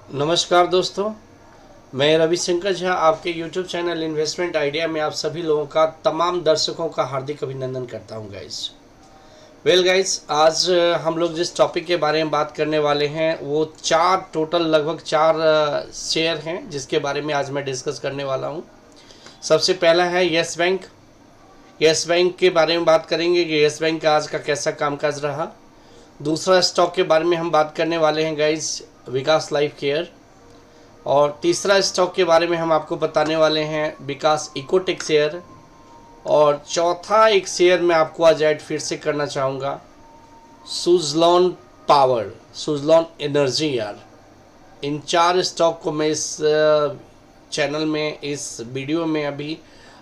नमस्कार दोस्तों, मैं रविशंकर झा आपके YouTube चैनल इन्वेस्टमेंट आइडिया में आप सभी लोगों का तमाम दर्शकों का हार्दिक अभिनंदन करता हूं गाइस। वेल गाइस, आज हम लोग जिस टॉपिक के बारे में बात करने वाले हैं वो लगभग चार शेयर हैं जिसके बारे में आज मैं डिस्कस करने वाला हूं। सबसे पहला है यस बैंक। यस बैंक के बारे में बात करेंगे कि यस बैंक का आज का कैसा कामकाज रहा। दूसरा स्टॉक के बारे में हम बात करने वाले हैं गाइस, विकास लाइफ केयर। और तीसरा स्टॉक के बारे में हम आपको बताने वाले हैं विकास इकोटेक शेयर। और चौथा एक शेयर मैं आपको आज ऐड फिर से करना चाहूँगा, सुजलॉन पावर, सुजलॉन एनर्जी यार। इन चार स्टॉक को मैं इस चैनल में, इस वीडियो में अभी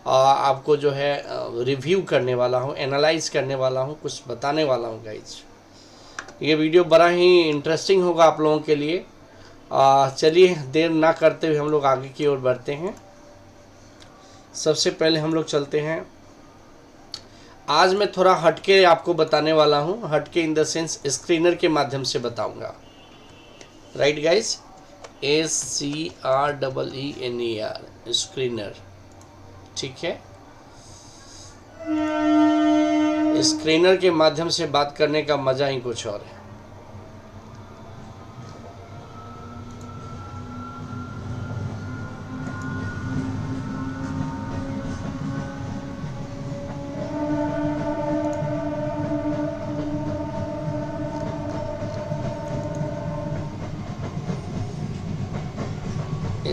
आपको जो है रिव्यू करने वाला हूँ, एनालाइज करने वाला हूँ, कुछ बताने वाला हूँ गाइज। ये वीडियो बड़ा ही इंटरेस्टिंग होगा आप लोगों के लिए। चलिए देर ना करते हुए हम लोग आगे की ओर बढ़ते हैं। सबसे पहले हम लोग चलते हैं, आज मैं थोड़ा हटके आपको बताने वाला हूं। हटके इन द सेंस स्क्रीनर के माध्यम से बताऊंगा। Right guys, SCREENER, screener. ठीक है, स्क्रीनर के माध्यम से बात करने का मजा ही कुछ और है।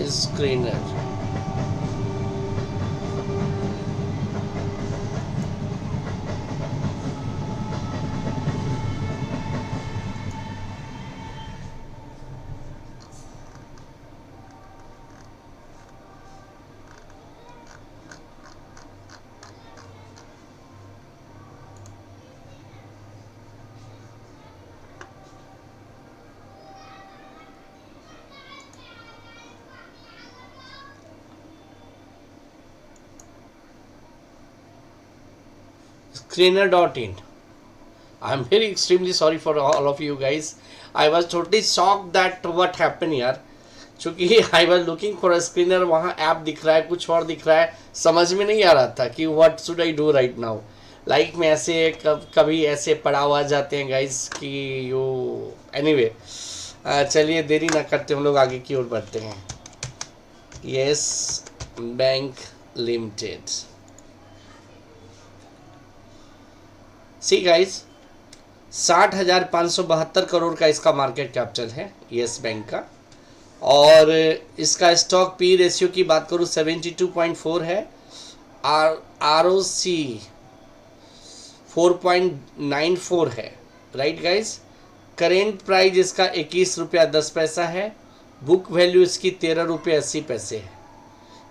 Screener screener.in. I'm very extremely sorry for all of you guys. I was totally shocked that what happened यार, क्योंकि I was looking for a screener, वहाँ ऐप दिख रहा है, कुछ और दिख रहा है, समझ में नहीं आ रहा था कि what should I do right now. Like में ऐसे कभी ऐसे पड़ा हुआ जाते हैं गाइस कि यो एनीवे। चलिए देरी ना करते हम लोग आगे की ओर बढ़ते हैं। Yes bank limited. See guys, 60,572 crore का इसका मार्केट कैपिटल है यस बैंक का। और इसका स्टॉक पी रेशियो की बात करूँ 72.4 है। ROC 4.94 है। राइट गाइस, करेंट प्राइस इसका 21 रुपया 10 पैसा है। बुक वैल्यू इसकी 13 रुपये 80 पैसे है।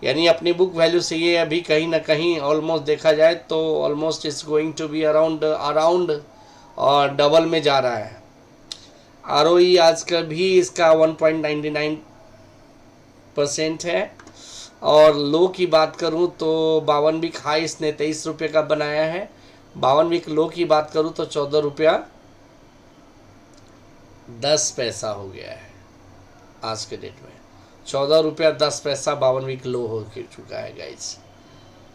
यानी अपनी बुक वैल्यू से ये अभी कहीं ना कहीं ऑलमोस्ट देखा जाए तो almost is going to be around और डबल में जा रहा है। ROE आज का भी इसका 1.99% है। और लो की बात करूं तो 52 वीक हाई इसने 23 रुपये का बनाया है। 52 वीक लो की बात करूं तो 14 रुपया 10 पैसा हो गया है आज के डेट में। 14 रुपया 10 पैसा 52 वीक लो हो चुका है गाइस।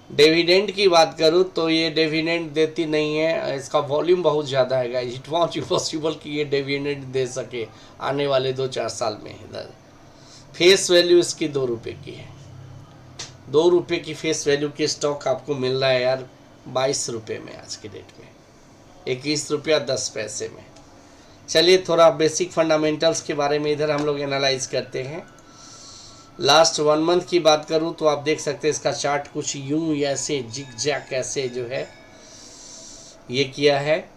डिविडेंड की बात करूँ तो ये डिविडेंड देती नहीं है, इसका वॉल्यूम बहुत ज़्यादा है गाइस। इट वॉन्ट पॉसिबल कि ये डिविडेंड दे सके आने वाले 2-4 साल में। इधर फेस वैल्यू इसकी 2 रुपये की है। 2 रुपये की फेस वैल्यू की स्टॉक आपको मिल रहा है यार 22 रुपये में आज के डेट में, 21 रुपया 10 पैसे में। चलिए थोड़ा बेसिक फंडामेंटल्स के बारे में इधर हम लोग एनालाइज करते हैं। लास्ट 1 मंथ की बात करूं तो आप देख सकते हैं इसका चार्ट कुछ यूं ऐसे जिग जैक ऐसे जो है ये किया है।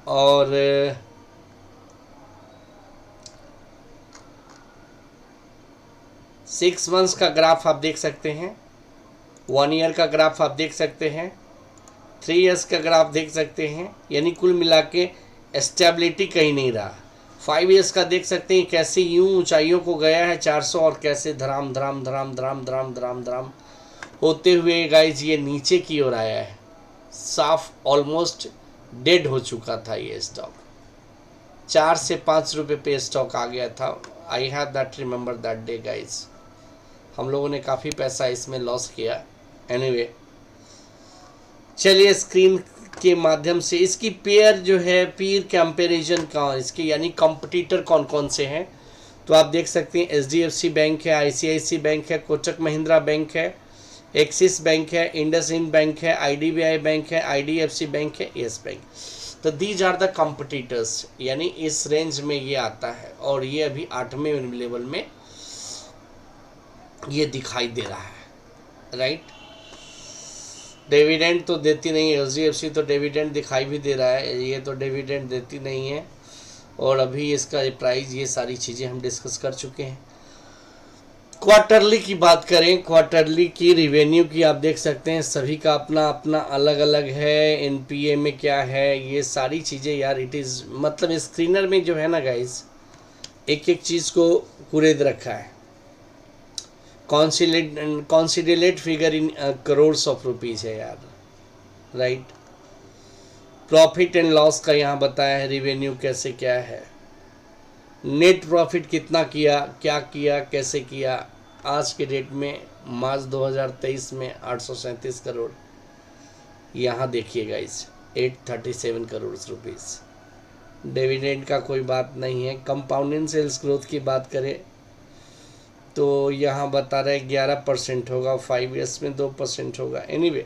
और 6 मंथ्स का ग्राफ आप देख सकते हैं, 1 ईयर का ग्राफ आप देख सकते हैं, 3 इयर्स का ग्राफ देख सकते हैं। यानी कुल मिला के स्टेबिलिटी कहीं नहीं रहा। 5 इयर्स का देख सकते हैं कैसे यूं ऊंचाइयों को गया है 400 और कैसे धराम धराम धराम धराम धराम धराम धराम होते हुए गाइज ये नीचे की ओर आया है। साफ ऑलमोस्ट डेड हो चुका था ये स्टॉक। 4 से 5 रुपये पे स्टॉक आ गया था I have that remember that day guys. हम लोगों ने काफ़ी पैसा इसमें लॉस किया। एनीवे चलिए स्क्रीन के माध्यम से इसकी पेयर जो है, पीर कंपैरिजन का, इसके यानी कंपटीटर कौन कौन से हैं, तो आप देख सकते हैं HDFC बैंक है, ICICI बैंक है, कोटक महिंद्रा बैंक है, एक्सिस बैंक है, इंडसइंड बैंक है, IDBI बैंक है, IDFC बैंक है, येस बैंक। तो दीज आर द कंपटीटर्स, यानी इस रेंज में ये आता है और ये अभी 8वें लेवल में ये दिखाई दे रहा है, राइट। डिविडेंड तो देती नहीं है HDFC, तो डिविडेंड दिखाई भी दे रहा है, ये तो डिविडेंड देती नहीं है। और अभी इसका प्राइस, ये सारी चीज़ें हम डिस्कस कर चुके हैं। क्वार्टरली की बात करें, क्वार्टरली की रिवेन्यू की आप देख सकते हैं, सभी का अपना अपना अलग अलग है। NPA में क्या है, ये सारी चीज़ें यार, इट इज़ मतलब स्क्रीनर में जो है ना गाइस, एक एक चीज़ को कुरेद रखा है। Considerate figure in crores of rupees है यार, राइट। प्रॉफिट एंड लॉस का यहाँ बताया है, रिवेन्यू कैसे क्या है, नेट प्रॉफिट कितना किया, क्या किया, कैसे किया। आज के डेट में मार्च 2023 में 837 करोड़, यहाँ देखिएगा इस 837 करोड़ रुपीज़। डिविडेंड का कोई बात नहीं है। कंपाउंडिंग सेल्स ग्रोथ की बात करें तो यहाँ बता रहे 11% होगा, 5 ईयर्स में 2% होगा। एनीवे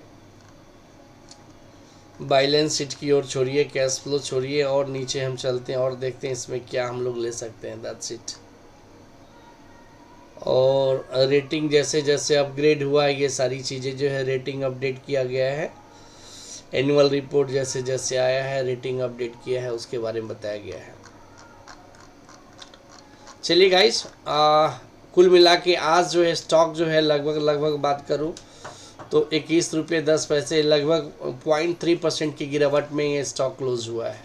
बैलेंस शीट की ओर छोड़िए, कैश फ्लो छोड़िए और नीचे हम चलते हैं और देखते हैं इसमें क्या हम लोग ले सकते हैं, दैट्स इट। और रेटिंग जैसे जैसे अपग्रेड हुआ है, ये सारी चीज़ें जो है रेटिंग अपडेट किया गया है। एनुअल रिपोर्ट जैसे जैसे आया है, रेटिंग अपडेट किया है, उसके बारे में बताया गया है। चलिए गाइस, कुल मिला के आज जो है स्टॉक जो है लगभग बात करूं तो 21 रुपये 10 पैसे, लगभग 0.3% की गिरावट में ये स्टॉक क्लोज हुआ है।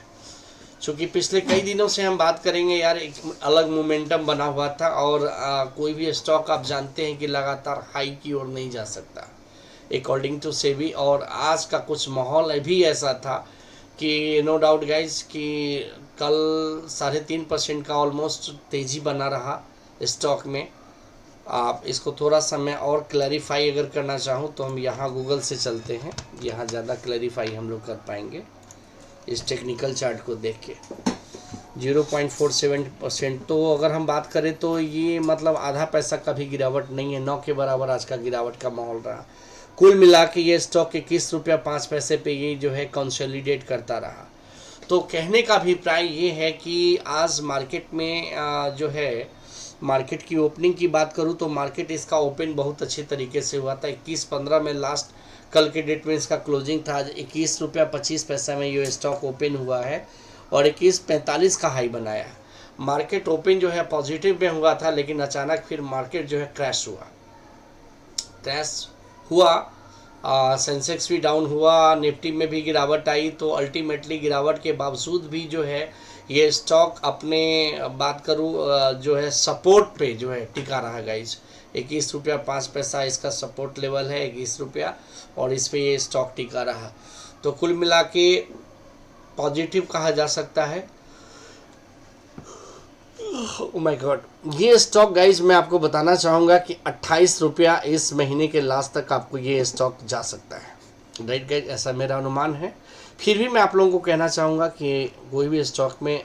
चूँकि पिछले कई दिनों से हम बात करेंगे यार, एक अलग मोमेंटम बना हुआ था और कोई भी स्टॉक आप जानते हैं कि लगातार हाई की ओर नहीं जा सकता अकॉर्डिंग टू सेबी। और आज का कुछ माहौल भी ऐसा था कि नो डाउट गाइज कि कल 3.5% का ऑलमोस्ट तेज़ी बना रहा स्टॉक में। आप इसको थोड़ा सा मैं और क्लैरिफाई अगर करना चाहूँ तो हम यहाँ गूगल से चलते हैं, यहाँ ज़्यादा क्लैरिफाई हम लोग कर पाएंगे इस टेक्निकल चार्ट को देख के। 0.47%, तो अगर हम बात करें तो ये मतलब आधा पैसा का भी गिरावट नहीं है, 9 के बराबर आज का गिरावट का माहौल रहा। कुल मिला के ये स्टॉक 21 रुपया 5 पैसे पे ये जो है कंसोलिडेट करता रहा। तो कहने का अभिप्राय ये है कि आज मार्केट में जो है, मार्केट की ओपनिंग की बात करूं तो मार्केट इसका ओपन बहुत अच्छे तरीके से हुआ था। 21.15 में लास्ट कल के डेट में इसका क्लोजिंग था। आज 21 रुपया 25 पैसा में ये स्टॉक ओपन हुआ है और 21.45 का हाई बनाया। मार्केट ओपन जो है पॉजिटिव में हुआ था, लेकिन अचानक फिर मार्केट जो है क्रैश हुआ। सेंसेक्स भी डाउन हुआ, निफ्टी में भी गिरावट आई। तो अल्टीमेटली गिरावट के बावजूद भी जो है ये स्टॉक अपने बात करूँ जो है सपोर्ट पे जो है टिका रहा गाइज। 21 रुपया 5 पैसा इसका सपोर्ट लेवल है, 21 रुपया, और इस पे ये स्टॉक टिका रहा। तो कुल मिला के पॉजिटिव कहा जा सकता है। ओह माय गॉड, ये स्टॉक गाइज मैं आपको बताना चाहूँगा कि 28 रुपया इस महीने के लास्ट तक आपको ये स्टॉक जा सकता है, राइट गाइज, ऐसा मेरा अनुमान है। फिर भी मैं आप लोगों को कहना चाहूँगा कि कोई भी स्टॉक में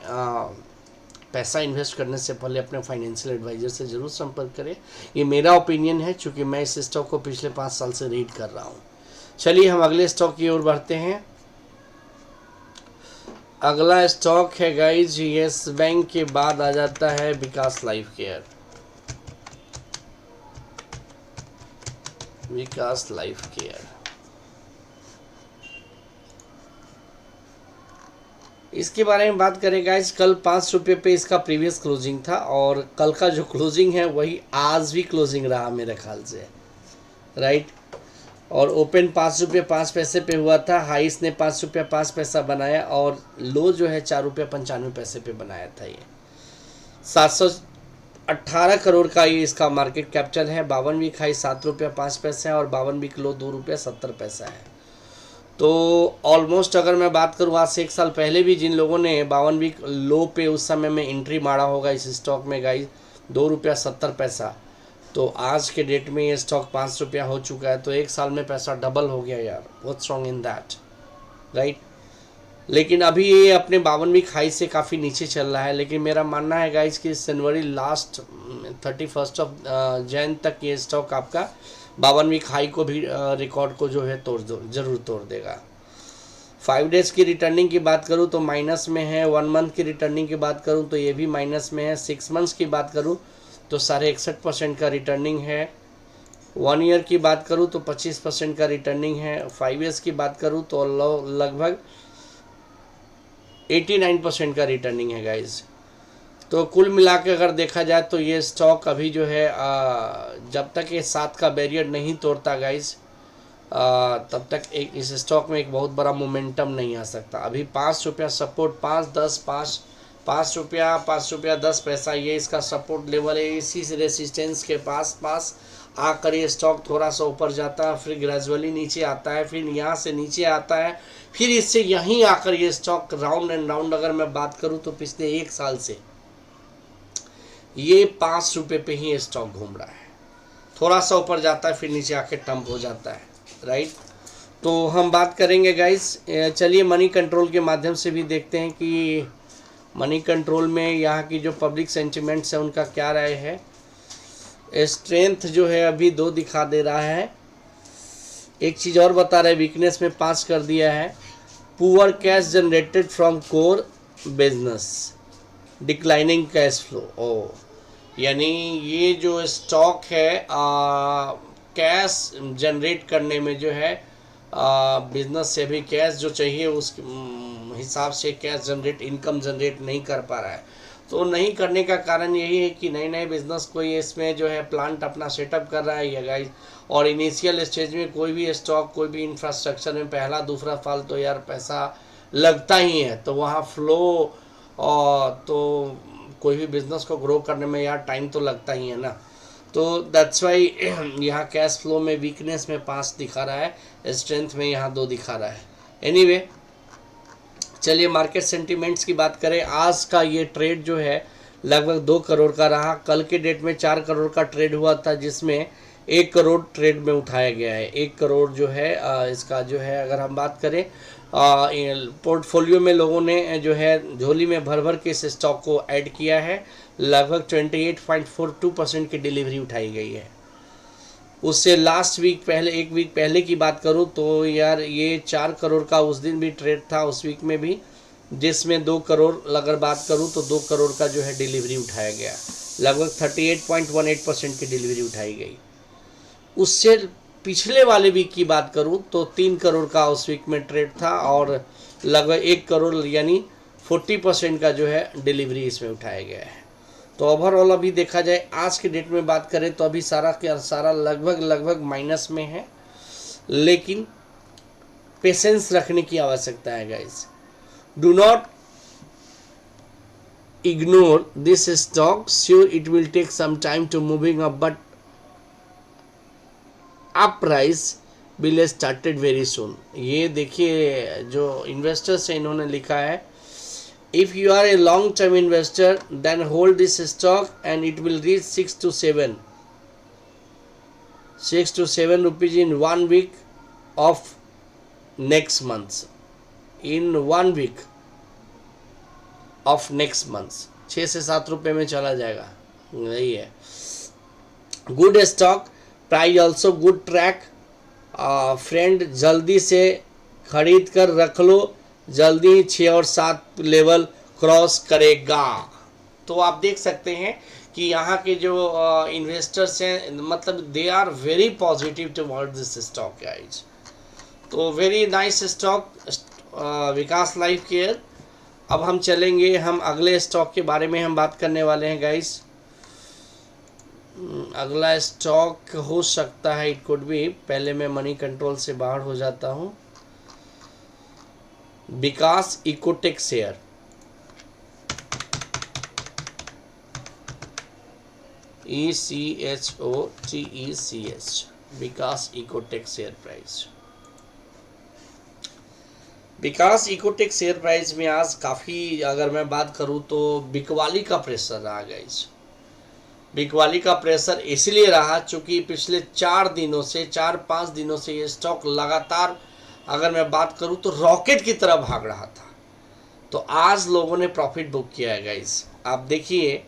पैसा इन्वेस्ट करने से पहले अपने फाइनेंशियल एडवाइज़र से ज़रूर संपर्क करें। ये मेरा ओपिनियन है, चूँकि मैं इस स्टॉक को पिछले 5 साल से रीड कर रहा हूँ। चलिए हम अगले स्टॉक की ओर बढ़ते हैं। अगला स्टॉक है गाइज येस बैंक के बाद आ जाता है विकास लाइफ केयर। विकास लाइफ केयर, इसके बारे में बात करें गाइज, कल 5 रुपये पे इसका प्रीवियस क्लोजिंग था और कल का जो क्लोजिंग है वही आज भी क्लोजिंग रहा मेरे ख्याल से, राइट। और ओपन 5 रुपये 5 पैसे पे हुआ था, हाई इसने 5 रुपया 5 पैसा बनाया और लो जो है 4 रुपया 95 पैसे पे बनाया था। ये 718 करोड़ का ये इसका मार्केट कैपिटल है। 52 वीक हाई 7 रुपया 5 पैसे है और 52 वीक लो 2 रुपया 70 पैसा है। तो ऑलमोस्ट अगर मैं बात करूँ आज से 1 साल पहले भी जिन लोगों ने 52 वीक लो पे उस समय में एंट्री मारा होगा इस स्टॉक में गाइज, ₹2.70। तो आज के डेट में ये स्टॉक ₹5 हो चुका है, तो एक साल में पैसा डबल हो गया यार। What's wrong in that, right. लेकिन अभी ये अपने 52वीं खाई से काफ़ी नीचे चल रहा है, लेकिन मेरा मानना है गाइस कि जनवरी लास्ट 31 तक ये स्टॉक आपका 52वीं खाई को भी रिकॉर्ड को जो है जरूर तोड़ देगा। 5 डेज की रिटर्निंग की बात करूँ तो माइनस में है। 1 मंथ की रिटर्निंग की बात करूँ तो ये भी माइनस में है। 6 मंथ्स की बात करूँ तो 61.5% का रिटर्निंग है। 1 ईयर की बात करूँ तो 25% का रिटर्निंग है। 5 ईयर्स की बात करूँ तो लगभग 89% का रिटर्निंग है गाइज। तो कुल मिला के अगर देखा जाए तो ये स्टॉक अभी जो है जब तक ये 7 का बैरियर नहीं तोड़ता गाइज, तब तक एक इस स्टॉक में एक बहुत बड़ा मोमेंटम नहीं आ सकता। अभी ₹5 सपोर्ट, 5.10 ये इसका सपोर्ट लेवल है। इसी रेसिस्टेंस के पास आकर ये स्टॉक थोड़ा सा ऊपर जाता है, फिर ग्रेजुअली नीचे आता है, फिर यहाँ से नीचे आता है, फिर इससे यहीं आकर ये स्टॉक राउंड एंड राउंड अगर मैं बात करूँ तो पिछले 1 साल से ये ₹5 पे ही स्टॉक घूम रहा है। थोड़ा सा ऊपर जाता है, फिर नीचे आके टम्प हो जाता है, राइट। तो हम बात करेंगे गाइस, चलिए मनी कंट्रोल के माध्यम से भी देखते हैं कि मनी कंट्रोल में यहाँ की जो पब्लिक सेंटिमेंट्स है उनका क्या राय है। स्ट्रेंथ जो है अभी 2 दिखा दे रहा है। एक चीज़ और बता रहे, वीकनेस में 5 कर दिया है। Poor cash generated from core business, declining cash flow. यानी ये जो स्टॉक है कैश जनरेट करने में जो है बिजनेस से भी कैश जो चाहिए उस हिसाब से कैश जनरेट, इनकम जनरेट नहीं कर पा रहा है। तो नहीं करने का कारण यही है कि नए नए बिजनेस कोई इसमें जो है प्लांट अपना सेटअप कर रहा है ये गाइस। और इनिशियल स्टेज में कोई भी स्टॉक, कोई भी इंफ्रास्ट्रक्चर में पहला दूसरा साल तो यार पैसा लगता ही है, तो वहाँ फ्लो तो कोई भी बिजनेस को ग्रो करने में यार टाइम तो लगता ही है ना। तो दैट्स वाई यहाँ कैश फ्लो में वीकनेस में 5 दिखा रहा है, स्ट्रेंथ में यहाँ 2 दिखा रहा है। एनीवे चलिए मार्केट सेंटिमेंट्स की बात करें। आज का ये ट्रेड जो है लगभग 2 करोड़ का रहा। कल के डेट में 4 करोड़ का ट्रेड हुआ था, जिसमें 1 करोड़ ट्रेड में उठाया गया है। 1 करोड़ जो है इसका जो है अगर हम बात करें पोर्टफोलियो में लोगों ने जो है झोली में भर भर के इस स्टॉक को ऐड किया है। लगभग 28.42% की डिलीवरी उठाई गई है। उससे लास्ट वीक पहले, 1 वीक पहले की बात करूं तो यार ये 4 करोड़ का उस दिन भी ट्रेड था, उस वीक में भी, जिसमें 2 करोड़ अगर बात करूं तो 2 करोड़ का जो है डिलीवरी उठाया गया। लगभग 38.18% की डिलीवरी उठाई गई। उससे पिछले वाले वीक की बात करूं तो 3 करोड़ का उस वीक में ट्रेड था और लगभग 1 करोड़ यानी 40% का जो है डिलीवरी इसमें उठाया गया है। तो ओवरऑल अभी देखा जाए आज के डेट में बात करें तो अभी सारा के सारा लगभग माइनस में है, लेकिन पेशेंस रखने की आवश्यकता है guys. Do not ignore this stock, sure it will take some time to moving up, but up price will started very soon. ये देखिए जो इन्वेस्टर्स हैं इन्होंने लिखा है, if you are a long term investor then hold this stock and it will reach 6 to 7 rupees in 1 week of next month, in 1 week of next month 6 से 7 रुपये में चला जाएगा, यही है। Good stock, price also good track. Friend जल्दी से खरीद कर रख लो, जल्दी 6 और 7 लेवल क्रॉस करेगा। तो आप देख सकते हैं कि यहाँ के जो इन्वेस्टर्स हैं मतलब they are very positive towards this stock guys. तो very nice stock Vikas life care. अब हम चलेंगे, हम अगले स्टॉक के बारे में हम बात करने वाले हैं गाइज। अगला स्टॉक हो सकता है, इट कुड बी, पहले मैं मनी कंट्रोल से बाहर हो जाता हूँ। विकास इकोटेक शेयर, ECHOTECH, विकास इकोटेक शेयर प्राइस। विकास इकोटेक शेयर प्राइस में आज काफ़ी अगर मैं बात करूं तो बिकवाली का प्रेशर रहा गाइस। बिकवाली का प्रेशर इसलिए रहा चूँकि पिछले 4-5 दिनों से ये स्टॉक लगातार, अगर मैं बात करूँ तो रॉकेट की तरह भाग रहा था। तो आज लोगों ने प्रॉफिट बुक किया है गाइस। आप देखिए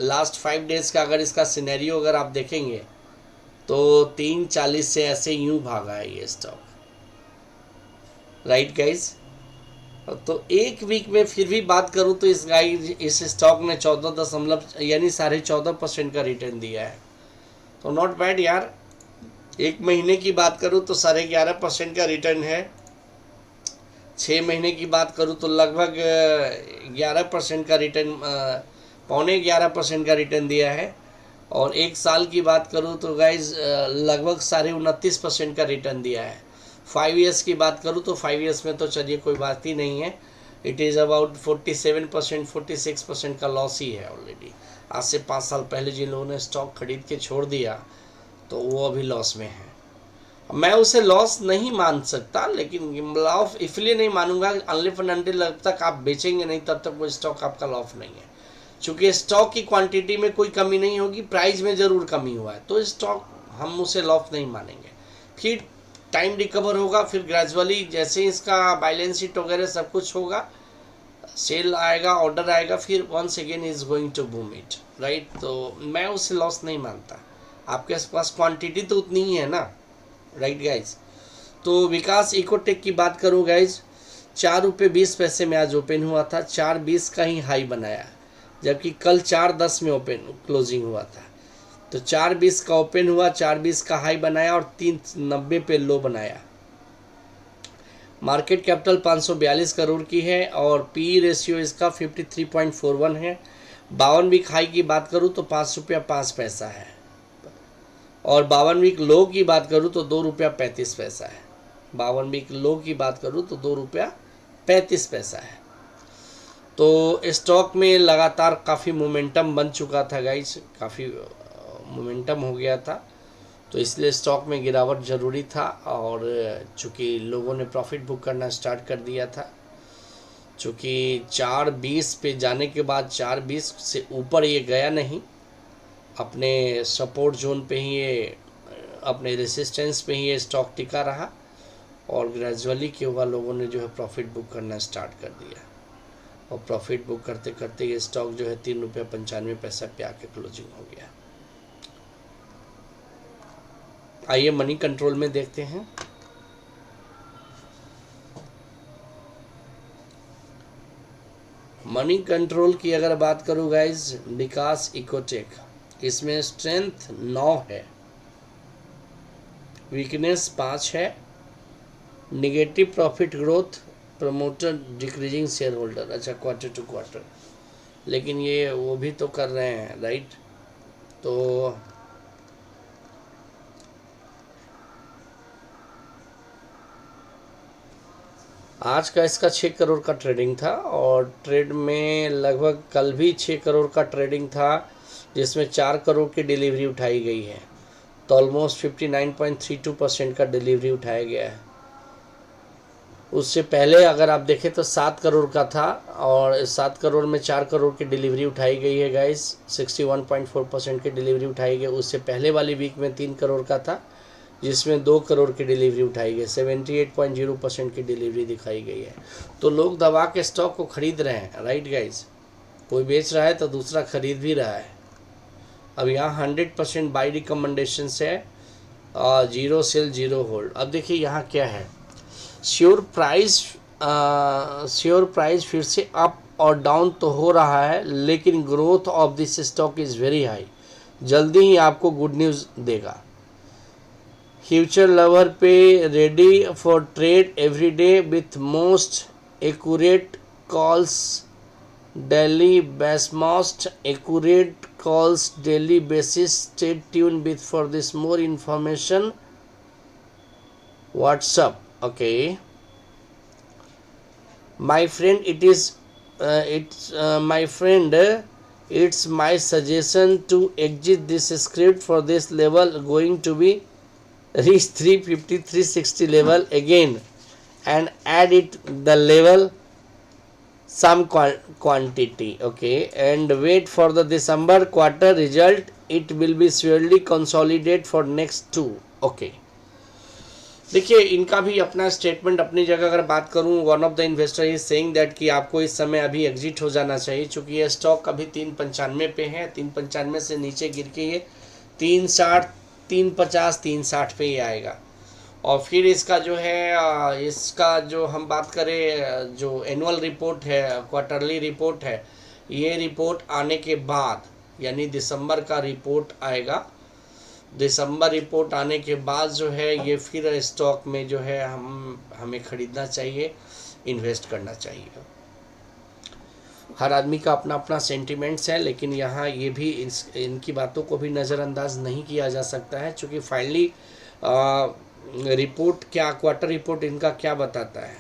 लास्ट 5 डेज का अगर इसका सिनेरियो अगर आप देखेंगे तो 340 से ऐसे यूं भागा है ये स्टॉक, राइट गाइस। तो एक वीक में फिर भी बात करूं तो इस स्टॉक ने 14 यानी 14.5% का रिटर्न दिया है। तो नॉट बैड यार। एक महीने की बात करूं तो 11.5% का रिटर्न है। 6 महीने की बात करूं तो लगभग 11% का रिटर्न, 11.25% का रिटर्न दिया है। और एक साल की बात करूं तो गाइज लगभग 29.5% का रिटर्न दिया है। 5 ईयर्स की बात करूं तो 5 ईयर्स में तो चलिए कोई बात ही नहीं है। इट इज़ अबाउट 47% 46% का लॉस ही है ऑलरेडी। आज से 5 साल पहले जिन लोगों ने स्टॉक खरीद के छोड़ दिया तो वो अभी लॉस में है। मैं उसे लॉस नहीं मान सकता, लेकिन लॉस इसलिए नहीं मानूंगा अनलिफ एंड अनटिल जब तक आप बेचेंगे नहीं तब तक वो स्टॉक आपका लॉस नहीं है। चूँकि स्टॉक की क्वांटिटी में कोई कमी नहीं होगी, प्राइस में ज़रूर कमी हुआ है, तो स्टॉक हम उसे लॉस नहीं मानेंगे। फिर टाइम रिकवर होगा, फिर ग्रेजुअली जैसे इसका बैलेंस शीट वगैरह सब कुछ होगा, सेल आएगा, ऑर्डर आएगा, फिर once again is going to boom it, right. तो मैं उसे लॉस नहीं मानता। आपके पास क्वांटिटी तो उतनी ही है ना, राइट गाइज। तो विकास इकोटेक की बात करूँ गाइज, 4 रुपये 20 पैसे में आज ओपन हुआ था, 4.20 का ही हाई बनाया, जबकि कल 4.10 में ओपन क्लोजिंग हुआ था। तो 4.20 का ओपन हुआ, 4.20 का हाई बनाया और 390 पे लो बनाया। मार्केट कैपिटल 542 करोड़ की है और पी रेशियो इसका 53.41 है। 52 वीक हाई की बात करूँ तो 5 रुपया 5 पैसा है और 52 वीक लो की बात करूँ तो 2 रुपया 35 पैसा है। 52 वीक लो की बात करूँ तो 2 रुपया 35 पैसा है। तो स्टॉक में लगातार काफ़ी मोमेंटम बन चुका था गाइस, काफ़ी मोमेंटम हो गया था, तो इसलिए स्टॉक में गिरावट ज़रूरी था। और चूँकि लोगों ने प्रॉफिट बुक करना स्टार्ट कर दिया था, चूँकि 4.20 पे जाने के बाद 4.20 से ऊपर ये गया नहीं, अपने सपोर्ट जोन पे ही ये, अपने रेसिस्टेंस पे ही ये स्टॉक टिका रहा और ग्रेजुअली क्या हुआ, लोगों ने जो है प्रॉफिट बुक करना स्टार्ट कर दिया और प्रॉफिट बुक करते करते ये स्टॉक जो है 3 रुपया 95 पैसा पे आके क्लोजिंग हो गया। आइए मनी कंट्रोल में देखते हैं। मनी कंट्रोल की अगर बात करूँ गाइज, विकास इकोटेक, इसमें स्ट्रेंथ 9 है, वीकनेस 5 है, negative profit growth, promoter decreasing share holder. अच्छा, क्वार्टर टू क्वार्टर, लेकिन ये वो भी तो कर रहे हैं, राइट। तो आज का इसका 6 करोड़ का ट्रेडिंग था और ट्रेड में लगभग कल भी 6 करोड़ का ट्रेडिंग था, जिसमें 4 करोड़ की डिलीवरी उठाई गई है। तो ऑलमोस्ट 59.32% का डिलीवरी उठाया गया है। उससे पहले अगर आप देखें तो 7 करोड़ का था और 7 करोड़ में 4 करोड़ की डिलीवरी उठाई गई है गाइस, 61.4% की डिलीवरी उठाई गई। उससे पहले वाली वीक में 3 करोड़ का था, जिसमें 2 करोड़ की डिलीवरी उठाई गई, 78.0% की डिलीवरी दिखाई गई है। तो लोग दबा के स्टॉक को खरीद रहे हैं, राइट गाइज। कोई बेच रहा है तो दूसरा खरीद भी रहा है। अब यहाँ 100% बाई रिकमेंडेशन है, 0 सेल 0 होल्ड। अब देखिए यहाँ क्या है, श्योर प्राइस फिर से अप और डाउन तो हो रहा है, लेकिन growth of this stock is very high. जल्दी ही आपको गुड न्यूज़ देगा। फ्यूचर लवर पे ready for trade every day with most accurate calls daily base most accurate calls daily basis. Stay tune with for this more information WhatsApp. Okay, my friend, it's my suggestion to exit this script for this level going to be reach 350 360 level again and add it the level some quantity, okay, and wait for the December quarter result. It will be surely consolidate for next 2, okay. देखिए इनका भी अपना statement अपनी जगह अगर बात करूं, one of the investor is saying that कि आपको इस समय अभी एग्जिट हो जाना चाहिए, चूंकि ये स्टॉक अभी 395 पे है, 395 से नीचे गिर के ये 360, 350, 360 पे ही आएगा। और फिर इसका जो है इसका जो हम बात करें, जो एनुअल रिपोर्ट है, क्वार्टरली रिपोर्ट है, ये रिपोर्ट आने के बाद यानी दिसंबर का रिपोर्ट आएगा, दिसंबर रिपोर्ट आने के बाद जो है ये फिर स्टॉक में जो है हमें ख़रीदना चाहिए, इन्वेस्ट करना चाहिए। हर आदमी का अपना अपना सेंटिमेंट्स है, लेकिन यहाँ ये भी इनकी बातों को भी नज़रअंदाज नहीं किया जा सकता है, क्योंकि फाइनली रिपोर्ट क्या, क्वार्टर रिपोर्ट इनका क्या बताता है।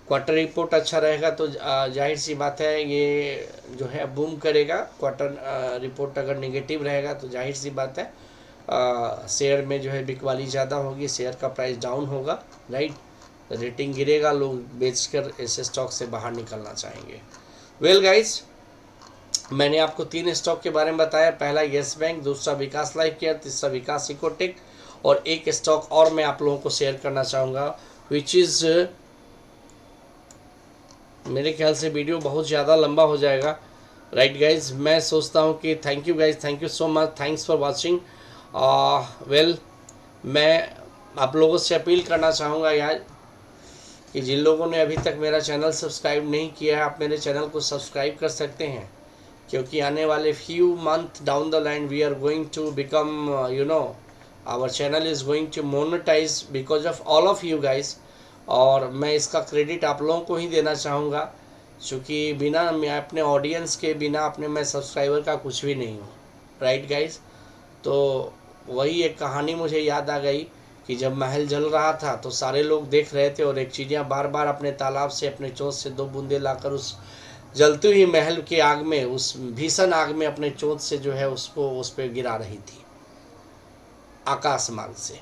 क्वार्टर रिपोर्ट अच्छा रहेगा तो जाहिर सी बात है ये जो है बूम करेगा। क्वार्टर रिपोर्ट अगर नेगेटिव रहेगा तो जाहिर सी बात है शेयर में जो है बिकवाली ज़्यादा होगी, शेयर का प्राइस डाउन होगा, राइट, रेटिंग गिरेगा, लोग बेचकर ऐसे स्टॉक से बाहर निकलना चाहेंगे। वेल गाइज, मैंने आपको 3 स्टॉक के बारे में बताया, पहला येस बैंक, दूसरा विकास लाइफ केयर, तीसरा विकास इकोटेक, और एक स्टॉक और मैं आप लोगों को शेयर करना चाहूँगा विच इज़, मेरे ख्याल से वीडियो बहुत ज़्यादा लंबा हो जाएगा, राइट गाइज। मैं सोचता हूँ कि thank you guys, thank you so much, thanks for watching. Well, मैं आप लोगों से अपील करना चाहूँगा यार कि जिन लोगों ने अभी तक मेरा चैनल सब्सक्राइब नहीं किया है, आप मेरे चैनल को सब्सक्राइब कर सकते हैं, क्योंकि आने वाले few month down the line we are going to become our channel is going to monetise because of all of you guys. और मैं इसका क्रेडिट आप लोगों को ही देना चाहूँगा, क्योंकि बिना मैं अपने ऑडियंस के, बिना अपने मैं सब्सक्राइबर का कुछ भी नहीं हूँ, राइट गाइज। तो वही एक कहानी मुझे याद आ गई कि जब महल जल रहा था तो सारे लोग देख रहे थे और एक चिड़िया बार बार अपने तालाब से, अपने चोंच से 2 बूंदे लाकर उस जलती हुई महल की आग में, उस भीषण आग में अपने चोंच से जो है उसको उस पर गिरा रही थी आकाश मार्ग से।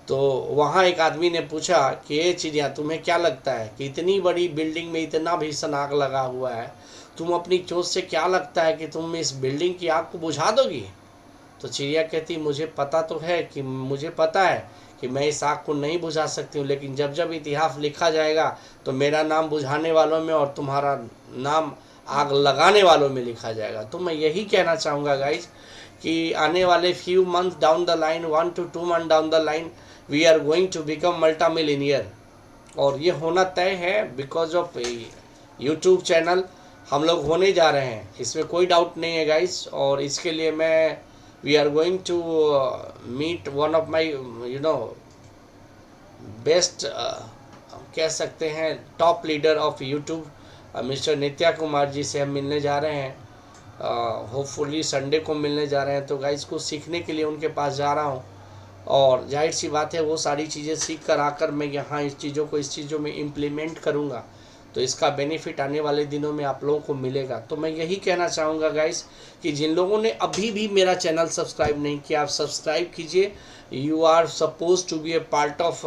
तो वहाँ एक आदमी ने पूछा कि ये चिड़िया, तुम्हें क्या लगता है कि इतनी बड़ी बिल्डिंग में इतना भीषण आग लगा हुआ है, तुम अपनी चोंच से क्या लगता है कि तुम इस बिल्डिंग की आग को बुझा दोगी? तो चिड़िया कहती, मुझे पता तो है कि मुझे पता है कि मैं इस आग को नहीं बुझा सकती हूँ, लेकिन जब जब इतिहास लिखा जाएगा तो मेरा नाम बुझाने वालों में और तुम्हारा नाम आग लगाने वालों में लिखा जाएगा। तो मैं यही कहना चाहूँगा गाइज कि आने वाले few month down the line, 1 to 2 month down the line, we are going to become multi millionaire. और ये होना तय है बिकॉज ऑफ यूट्यूब चैनल, हम लोग होने जा रहे हैं, इसमें कोई डाउट नहीं है गाइज। और इसके लिए मैं we are going to meet one of my best कह सकते हैं top leader of YouTube, mister Nitya Kumar ji से हम मिलने जा रहे हैं, होपफुली संडे को मिलने जा रहे हैं। तो गाइस कुछ सीखने के लिए उनके पास जा रहा हूँ, और जाहिर सी बात है वो सारी चीज़ें सीख कर आकर मैं यहाँ इस चीज़ों में इम्प्लीमेंट करूँगा, तो इसका बेनिफिट आने वाले दिनों में आप लोगों को मिलेगा। तो मैं यही कहना चाहूँगा गाइस कि जिन लोगों ने अभी भी मेरा चैनल सब्सक्राइब नहीं किया, आप सब्सक्राइब कीजिए। You are suppose to be a part of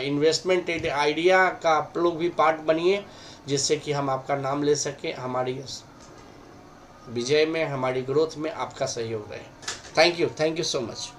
investment idea का आप लोग भी पार्ट बनिए, जिससे कि हम आपका नाम ले सकें, हमारी विजय में, हमारी ग्रोथ में आपका सहयोग रहे। Thank you so much.